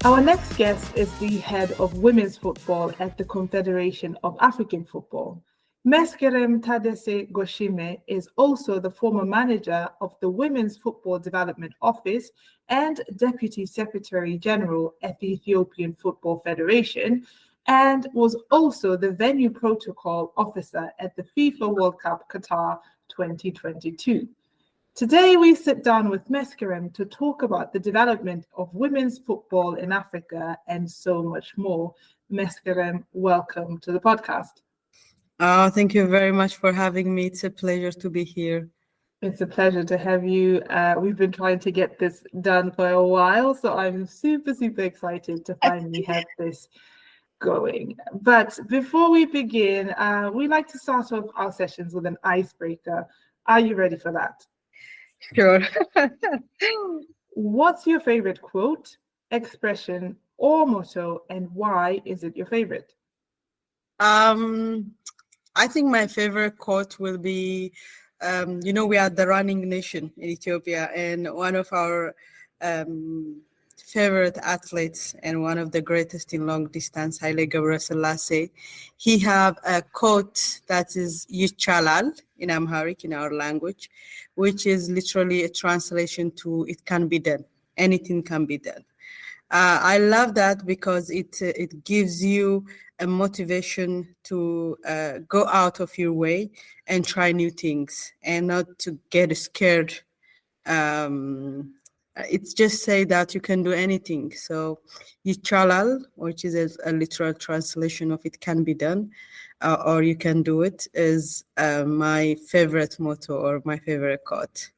Our next guest is the head of women's football at the Confederation of African Football. Meskerem Tadesse Goshime is also the former manager of the Women's Football Development Office and Deputy Secretary General at the Ethiopian Football Federation, and was also the venue protocol officer at the FIFA World Cup Qatar 2022. Today, we sit down with Meskerem to talk about the development of women's football in Africa and so much more. Meskerem, welcome to the podcast. Thank you very much for having me. It's a pleasure to be here. It's a pleasure to have you. We've been trying to get this done for a while, so I'm super excited to finally have this going. But before we begin, we like to start off our sessions with an icebreaker. Are you ready for that? Sure. What's your favorite quote, expression, or motto, and why is it your favorite? I think my favorite quote will be, we are the running nation in Ethiopia, and one of our favorite athletes and one of the greatest in long distance, Haile Gebrselassie, he have a quote that is Yichalal in Amharic, in our language, which is literally a translation to "it can be done." Anything can be done. I love that because it gives you a motivation to go out of your way and try new things and not to get scared. It's just say that you can do anything. So Yichalal, which is a literal translation of "it can be done," or "you can do it," is my favorite motto or my favorite quote.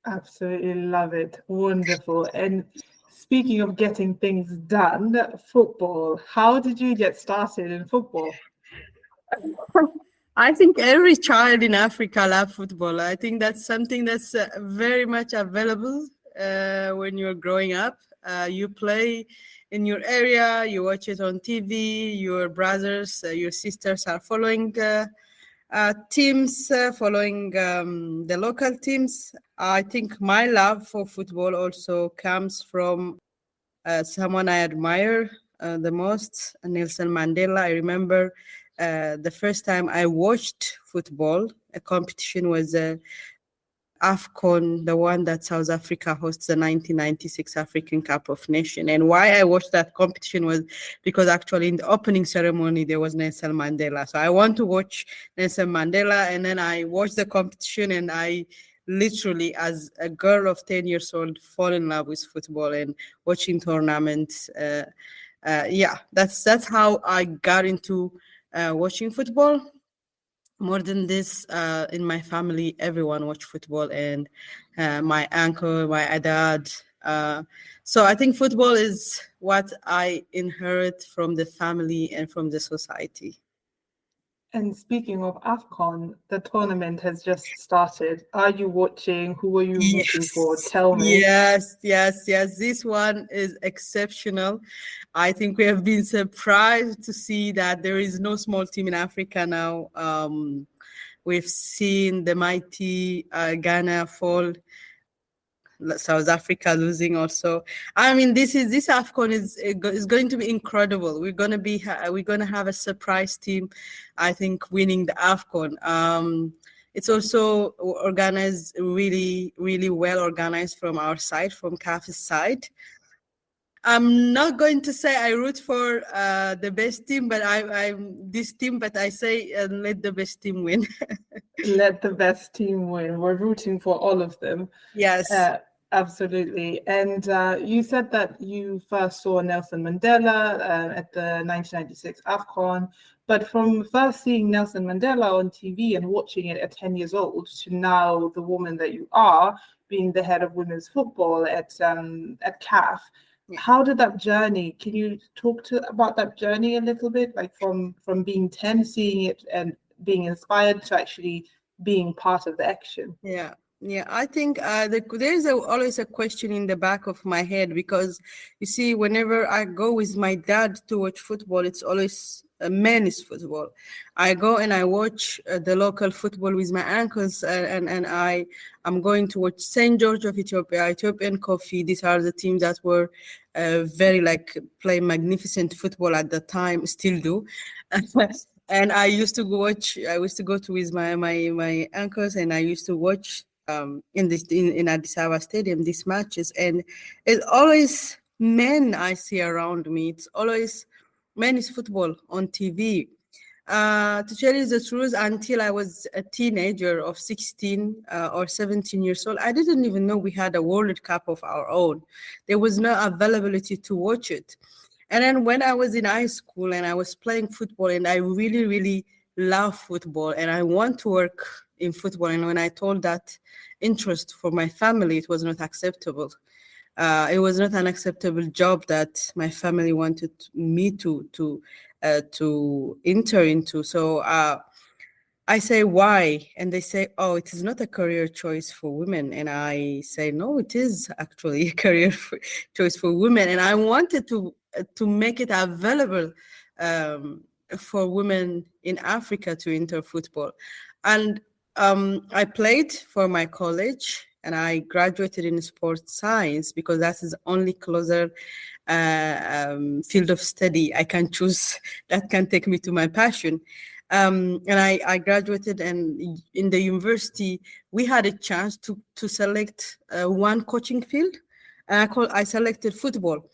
Absolutely love it. Wonderful. And speaking of getting things done, football, how did you get started in football? I think every child in Africa loves football. I think that's something that's very much available when you're growing up. You play in your area, you watch it on TV, your brothers, your sisters are following teams, following the local teams. I think my love for football also comes from someone I admire the most, Nelson Mandela. I remember the first time I watched football, a competition was AFCON, the one that South Africa hosts, the 1996 African Cup of Nations. And why I watched that competition was because actually in the opening ceremony, there was Nelson Mandela. So I want to watch Nelson Mandela. And then I watched the competition and I literally, as a girl of 10 years old, fall in love with football and watching tournaments. That's how I got into watching football. More than this, in my family, everyone watch football, and my uncle, my dad. So I think football is what I inherit from the family and from the society. And speaking of AFCON, the tournament has just started. Are you watching? Who are you rooting for? Tell me. Yes. This one is exceptional. I think we have been surprised to see that there is no small team in Africa now. We've seen the mighty Ghana fall, South Africa losing also. I mean, this AFCON is going to be incredible. We're gonna have a surprise team, I think, winning the AFCON. It's also organized really well organized from our side, from CAF's side. I'm not going to say I root for the best team, but I'm this team. But I say let the best team win. Let the best team win. We're rooting for all of them. Yes. Absolutely. And you said that you first saw Nelson Mandela at the 1996 AFCON, but from first seeing Nelson Mandela on TV and watching it at 10 years old to now the woman that you are, being the head of women's football at CAF, how did that journey? Can you talk about that journey a little bit, like from being 10, seeing it and being inspired to actually being part of the action? Yeah, I think there's always a question in the back of my head, because you see, whenever I go with my dad to watch football, it's always men's football. I go and I watch the local football with my uncles, and I'm going to watch St. George of Ethiopia, Ethiopian Coffee. These are the teams that were very like play magnificent football at the time, still do. And I used to watch. I used to go to with my uncles, and I used to watch in Addis Ababa Stadium these matches, and it's always men I see around me. It's always men's football on TV. To tell you the truth, until I was a teenager of 16 or 17 years old, I didn't even know we had a World Cup of our own. There was no availability to watch it. And then when I was in high school and I was playing football, and I really, really love football and I want to work in football. And when I told that interest for my family, it was not acceptable. It was not an acceptable job that my family wanted me to enter into. So I say, why? And they say, oh, it is not a career choice for women. And I say, no, it is actually a career choice for women. And I wanted to make it available for women in Africa to enter football. And I played for my college, and I graduated in sports science because that is only closer field of study I can choose that can take me to my passion. And I graduated, and in the university, we had a chance to select one coaching field. And I selected football.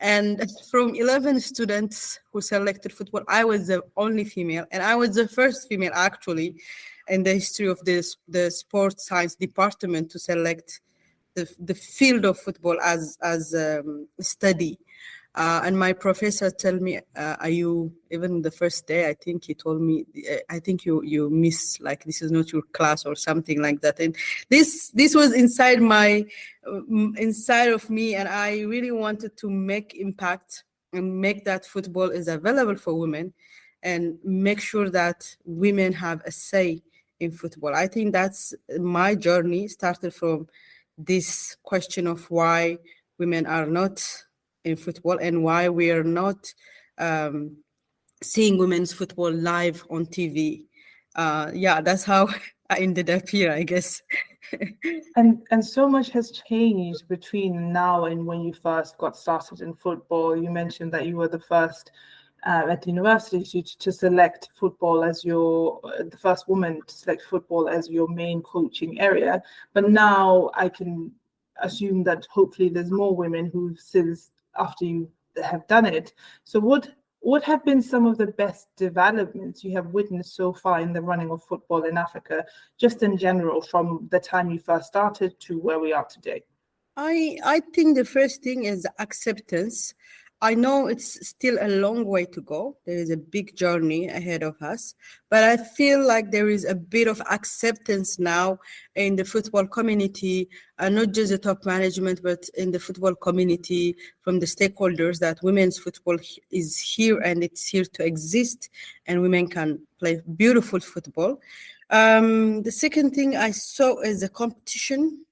And from 11 students who selected football, I was the only female, and I was the first female actually in the history of the sports science department to select the field of football as study. And my professor told me, are you, even the first day, I think he told me, I think you miss, like, this is not your class or something like that. And this was inside of me, and I really wanted to make impact and make that football is available for women and make sure that women have a say in football. I think that's my journey started from this question of why women are not in football and why we are not seeing women's football live on TV. Yeah, that's how I ended up here, I guess. And so much has changed between now and when you first got started in football. You mentioned that you were the first at the university to select football as the first woman to select football as your main coaching area. But now I can assume that hopefully there's more women who, since after you have done it. So what have been some of the best developments you have witnessed so far in the running of football in Africa, just in general, from the time you first started to where we are today? I think the first thing is acceptance. I know it's still a long way to go. There is a big journey ahead of us, but I feel like there is a bit of acceptance now in the football community, not just the top management, but in the football community from the stakeholders that women's football is here and it's here to exist, and women can play beautiful football. The second thing I saw is the competition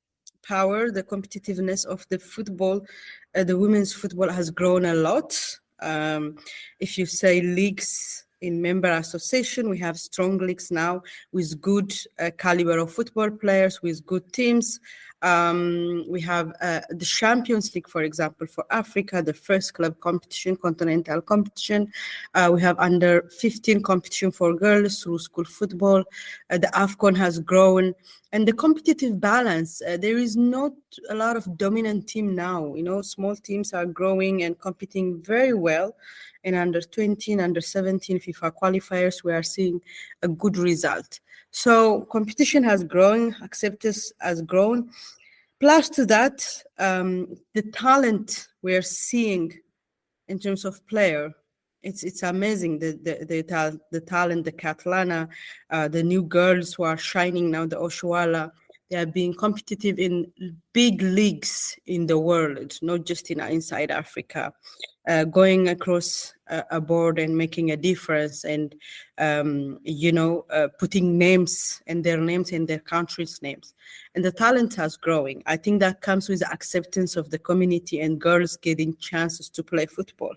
power, the competitiveness of the football. The women's football has grown a lot. If you say leagues in member association, we have strong leagues now with good caliber of football players, with good teams. We have the Champions League, for example, for Africa, the first club competition, continental competition. We have under 15 competition for girls through school football. The AFCON has grown. And the competitive balance, there is not a lot of dominant team now. Small teams are growing and competing very well. In under 20 and under 17 FIFA qualifiers, we are seeing a good result. So competition has grown, acceptance has grown. Plus to that, the talent we are seeing in terms of player, it's amazing. The talent, the Catalana, the new girls who are shining now, the Oshuala, they are being competitive in big leagues in the world, not just inside Africa. Going across a board and making a difference, and putting names and their names and their countries' names, and the talent has growing. I think that comes with the acceptance of the community and girls getting chances to play football.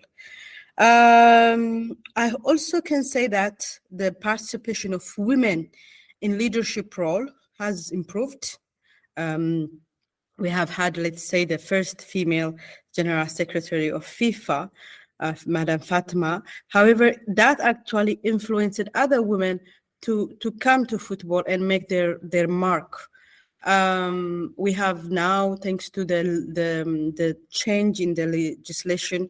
I also can say that the participation of women in leadership role has improved. We have had, let's say, the first female general secretary of FIFA, Madam Fatima. However, that actually influenced other women to come to football and make their mark. We have now, thanks to the change in the legislation,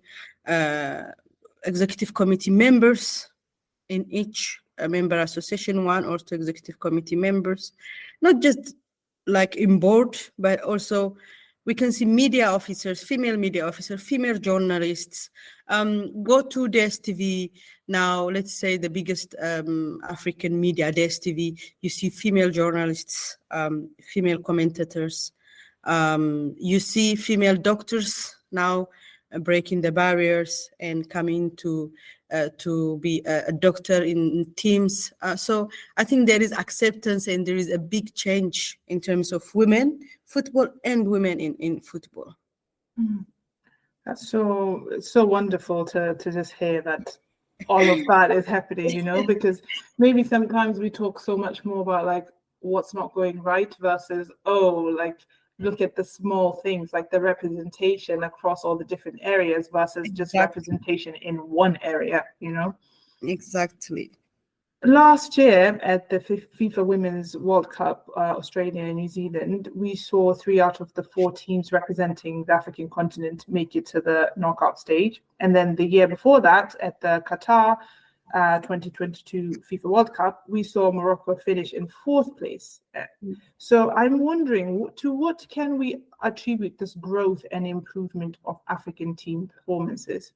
executive committee members in each member association, one or two executive committee members, not just like in board, but also we can see media officers, female journalists. Go to DSTV now, let's say the biggest African media, DSTV, you see female journalists, female commentators. You see female doctors now breaking the barriers and coming to be a doctor in teams. So I think there is acceptance and there is a big change in terms of women football and women in football. That's so wonderful to just hear that all of that is happening, because maybe sometimes we talk so much more about like what's not going right versus, like look at the small things like the representation across all the different areas versus just representation in one area, Exactly. Last year at the FIFA Women's World Cup, Australia and New Zealand, we saw 3 out of the 4 teams representing the African continent make it to the knockout stage. And then the year before that, at the Qatar 2022 FIFA World Cup, we saw Morocco finish in 4th place. So I'm wondering, to what can we attribute this growth and improvement of African team performances?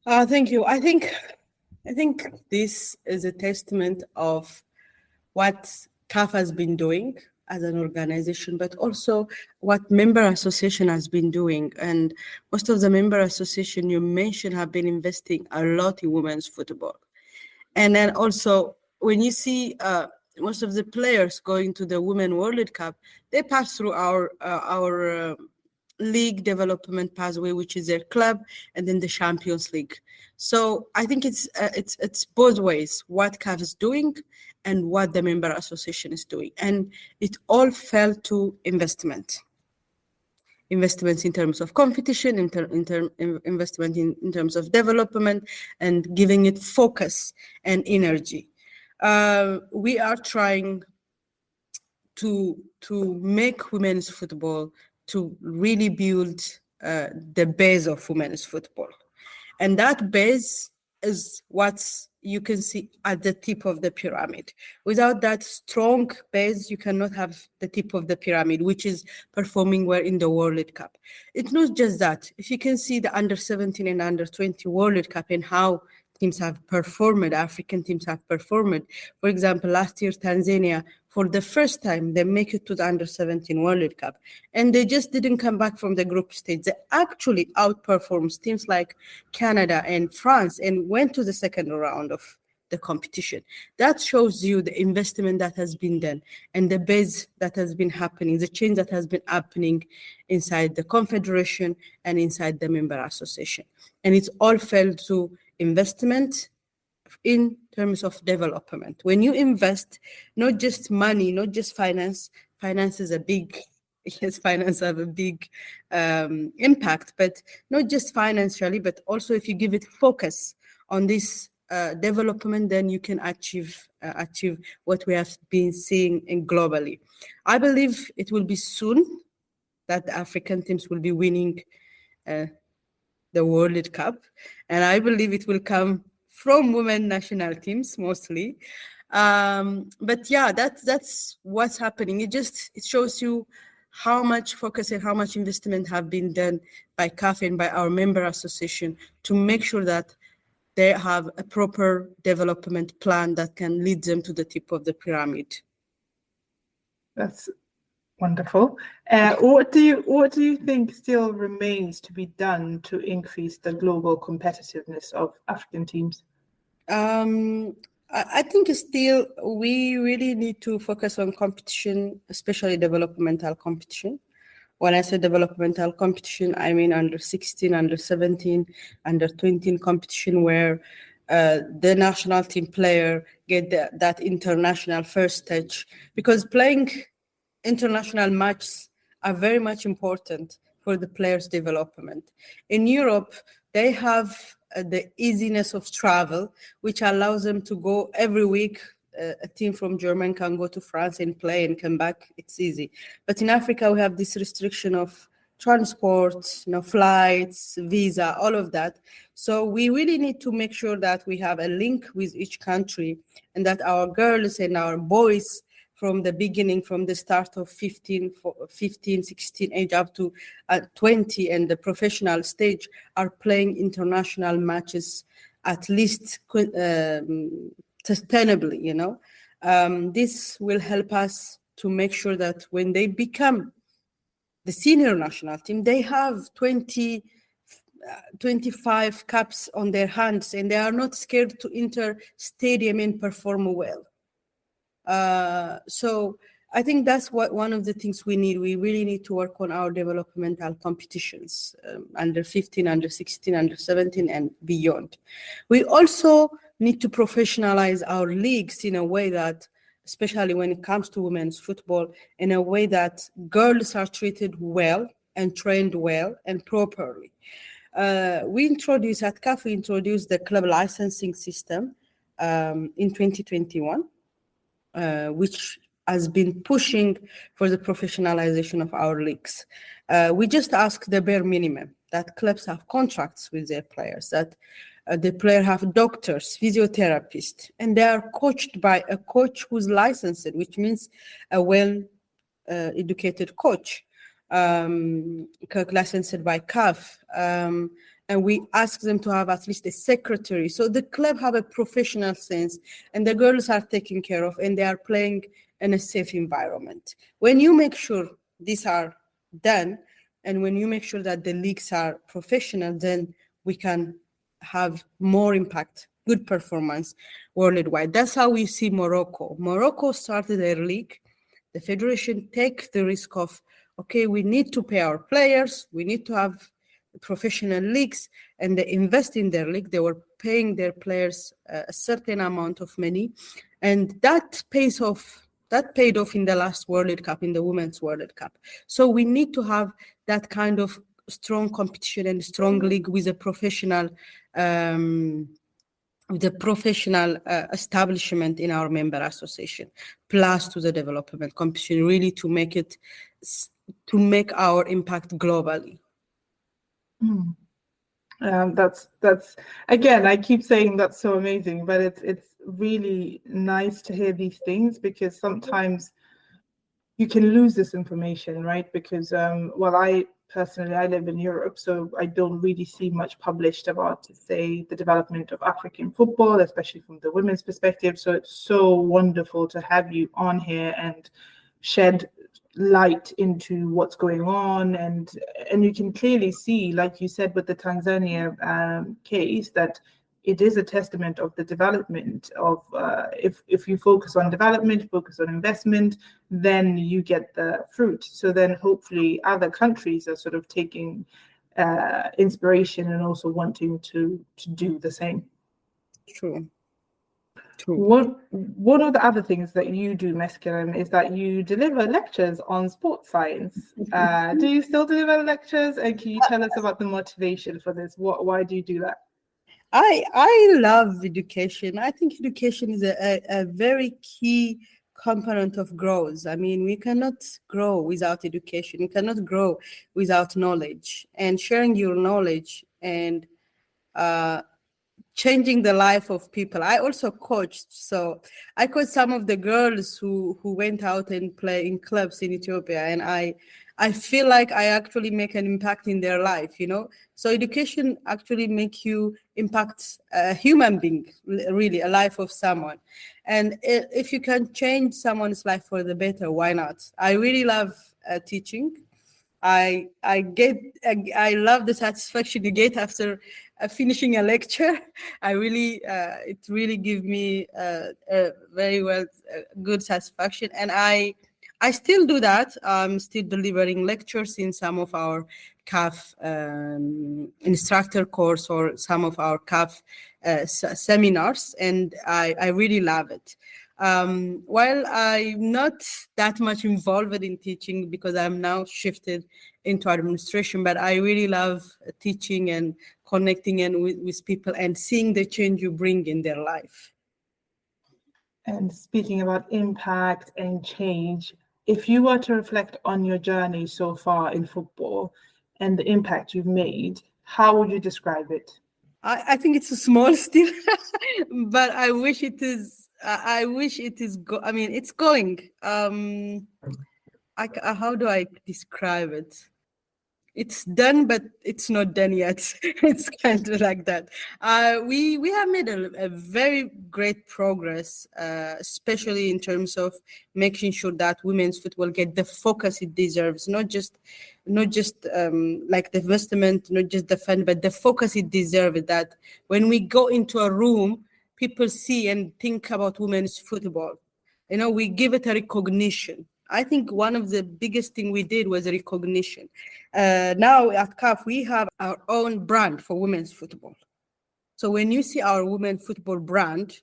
Thank you. I think this is a testament of what CAF has been doing as an organization, but also what member association has been doing. And most of the member association you mentioned have been investing a lot in women's football. And then also when you see most of the players going to the Women World Cup, they pass through our league development pathway, which is their club, and then the Champions League. So I think it's both ways, what CAF is doing and what the member association is doing. And it all fell to investments in terms of competition, investment in terms of development, and giving it focus and energy. We are trying to make women's football to really build the base of women's football. And that base is what you can see at the tip of the pyramid. Without that strong base, you cannot have the tip of the pyramid, which is performing well in the World Cup. It's not just that. If you can see the under 17 and under 20 World Cup and how teams have performed, African teams have performed. For example, last year, Tanzania, for the first time, they make it to the under 17 World Cup. And they just didn't come back from the group stage. They actually outperformed teams like Canada and France and went to the second round of the competition. That shows you the investment that has been done and the base that has been happening, the change that has been happening inside the confederation and inside the member association. And it's all fell to investment in terms of development. When you invest, not just money, not just finance is a big, yes, finance have a big impact, but not just financially, but also if you give it focus on this development, then you can achieve what we have been seeing globally. I believe it will be soon that the African teams will be winning the World Cup, and I believe it will come from women national teams mostly. But yeah, that's what's happening. It shows you how much focus and how much investment have been done by CAF and by our member association to make sure that they have a proper development plan that can lead them to the tip of the pyramid. That's wonderful. What do you think still remains to be done to increase the global competitiveness of African teams? I think still we really need to focus on competition, especially developmental competition. When I say developmental competition, I mean under 16, under 17, under 20 competition where the national team player get that international first stage. Because playing international matches are very much important for the players' development. In Europe, they have the easiness of travel, which allows them to go every week. A team from Germany can go to France and play and come back. It's easy. But in Africa, we have this restriction of transport, flights, visa, all of that. So we really need to make sure that we have a link with each country and that our girls and our boys from the beginning, from the start of 15, 16 age up to 20 and the professional stage are playing international matches at least sustainably, this will help us to make sure that when they become the senior national team, they have 25 caps on their hands and they are not scared to enter stadium and perform well. So I think that's one of the things we need. We really need to work on our developmental competitions, under 15, under 16, under 17, and beyond. We also need to professionalize our leagues in a way that, especially when it comes to women's football, in a way that girls are treated well and trained well and properly. We introduced at CAF, we introduced the club licensing system in 2021. Which has been pushing for the professionalization of our leagues. We just ask the bare minimum, that clubs have contracts with their players, that the player have doctors, physiotherapists, and they are coached by a coach who's licensed, which means a well-educated coach, licensed by CAF. And we ask them to have at least a secretary. So the club have a professional sense and the girls are taken care of and they are playing in a safe environment. When you make sure these are done and when you make sure that the leagues are professional, then we can have more impact, good performance worldwide. That's how we see Morocco. Morocco started their league. The federation take the risk of, okay, we need to pay our players, we need to have professional leagues, and they invest in their league. They were paying their players a certain amount of money, and that paid off in the last World Cup, in the Women's World Cup. So we need to have that kind of strong competition and strong league with a professional establishment in our member association, plus to the development competition, really to make our impact globally. That's again, I keep saying that's so amazing, but it's really nice to hear these things because sometimes you can lose this information, right? Because I personally live in Europe, so I don't really see much published about, say, the development of African football, especially from the women's perspective. So it's so wonderful to have you on here and shed light into what's going on, and you can clearly see, like you said with the Tanzania case, that it is a testament of the development of if you focus on development, focus on investment, then you get the fruit. So then hopefully other countries are sort of taking inspiration and also wanting to do the same. True. One of the other things that you do, Meskerem, is that you deliver lectures on sports science. Do you still deliver lectures? And can you tell us about the motivation for this? Why do you do that? I love education. I think education is a very key component of growth. I mean, we cannot grow without education. We cannot grow without knowledge. And sharing your knowledge and changing the life of people. I also coached, so I coached some of the girls who went out and play in clubs in Ethiopia, and I feel like I actually make an impact in their life, So education actually make you impact a human being, really, a life of someone. And if you can change someone's life for the better, why not? I really love teaching. I love the satisfaction you get after finishing a lecture. It really gives me a very good satisfaction, and I I still do that. I'm still delivering lectures in some of our CAF instructor course or some of our CAF seminars, and I really love it. While I'm not that much involved in teaching because I'm now shifted into administration, but I really love teaching and connecting and with people and seeing the change you bring in their life. And speaking about impact and change, if you were to reflect on your journey so far in football and the impact you've made, how would you describe it? I think it's small still, but I wish it is. I wish it is. I mean, it's going. How do I describe it? It's done, but it's not done yet. It's kind of like that. We have made a very great progress, especially in terms of making sure that women's football get the focus it deserves, not just like the investment, not just the fund, but the focus it deserves. That when we go into a room, people see and think about women's football. You know, we give it a recognition. I think one of the biggest thing we did was recognition. Now at CAF, we have our own brand for women's football. So when you see our women's football brand,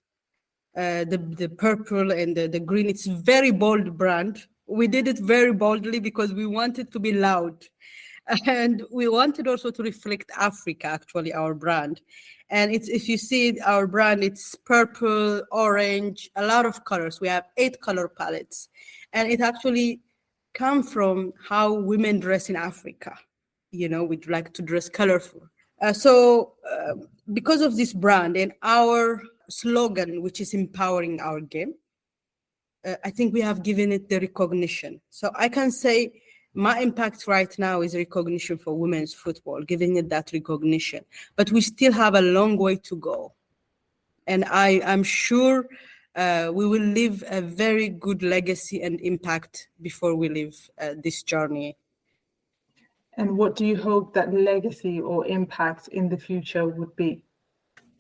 the purple and the green, it's very bold brand. We did it very boldly because we wanted to be loud. And we wanted also to reflect Africa, actually, our brand. And it's, if you see our brand, it's purple, orange, a lot of colors. We have 8 color palettes. And it actually come from how women dress in Africa. You know, we'd like to dress colorful. Because of this brand and our slogan, which is empowering our game, I think we have given it the recognition. So I can say my impact right now is recognition for women's football, giving it that recognition. But we still have a long way to go. And I'm sure we will leave a very good legacy and impact before we leave this journey. And what do you hope that legacy or impact in the future would be?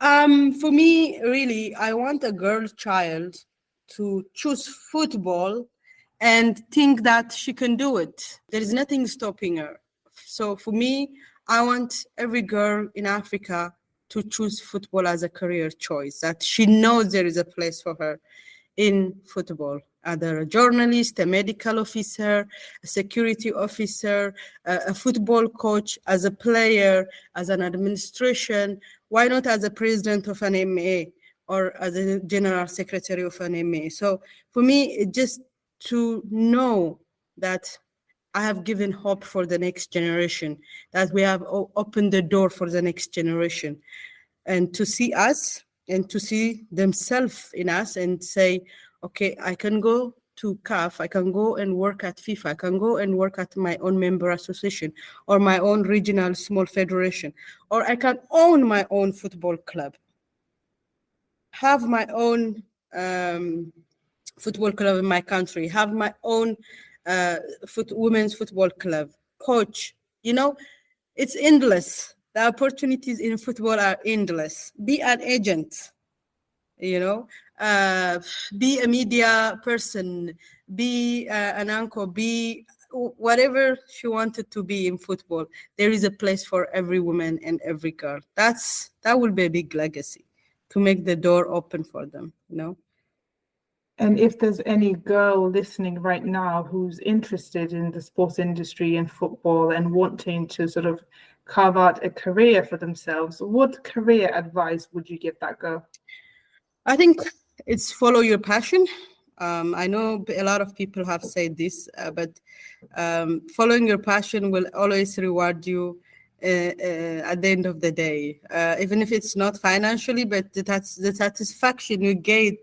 For me, really, I want a girl child to choose football and think that she can do it. There is nothing stopping her. So for me, I want every girl in Africa to choose football as a career choice, that she knows there is a place for her in football, either a journalist, a medical officer, a security officer, a football coach, as a player, as an administration, why not as a president of an MA or as a general secretary of an MA? So for me, just to know that I have given hope for the next generation, that we have opened the door for the next generation, and to see us and to see themselves in us and say, okay, I can go to CAF, I can go and work at FIFA, I can go and work at my own member association or my own regional small federation, or I can own my own football club, have my own football club in my country, have my own women's football club, coach. You know, it's endless. The opportunities in football are endless. Be an agent, you know, be a media person, be an anchor, be whatever she wanted to be in football. There is a place for every woman and every girl. That will be a big legacy, to make the door open for them, you know. And if there's any girl listening right now who's interested in the sports industry and football and wanting to sort of carve out a career for themselves, what career advice would you give that girl? I think it's follow your passion. I know a lot of people have said this, but following your passion will always reward you at the end of the day, even if it's not financially, but that's the satisfaction you get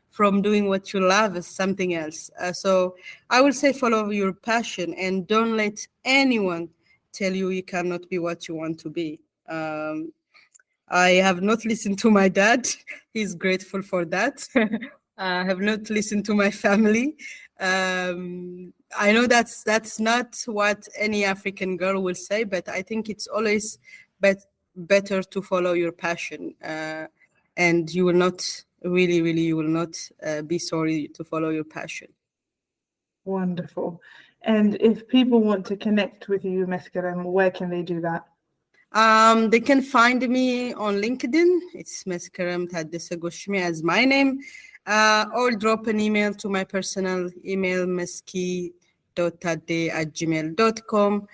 from doing what you love is something else. So I will say follow your passion and don't let anyone tell you you cannot be what you want to be. I have not listened to my dad. He's grateful for that. I have not listened to my family. I know that's not what any African girl will say, but I think it's always better to follow your passion, and you will not really, you will not be sorry to follow your passion. Wonderful. And if people want to connect with you, Meskerem, where can they do that? They can find me on LinkedIn. It's Meskerem Tadesse Goshime as my name. Or drop an email to my personal email, meski.tadde@gmail.com.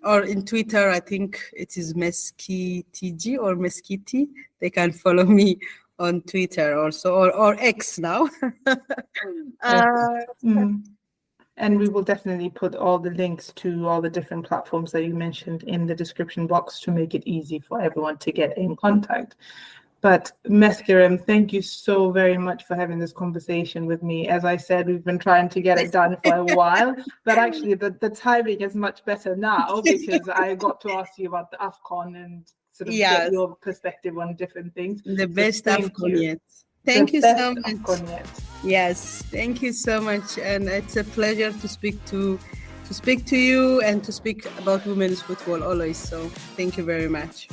Or in Twitter, I think it is meskitg or meskiti. They can follow me on Twitter also, or X now. And we will definitely put all the links to all the different platforms that you mentioned in the description box to make it easy for everyone to get in contact. But Meskerem, thank you so very much for having this conversation with me. As I said, we've been trying to get it done for a while, but actually the timing is much better now because I got to ask you about the AFCON and sort of get your perspective on different things. The best AFCON yet. Thank you so much. AFCON yet. Yes, thank you so much, and it's a pleasure to speak to you and to speak about women's football always. So thank you very much.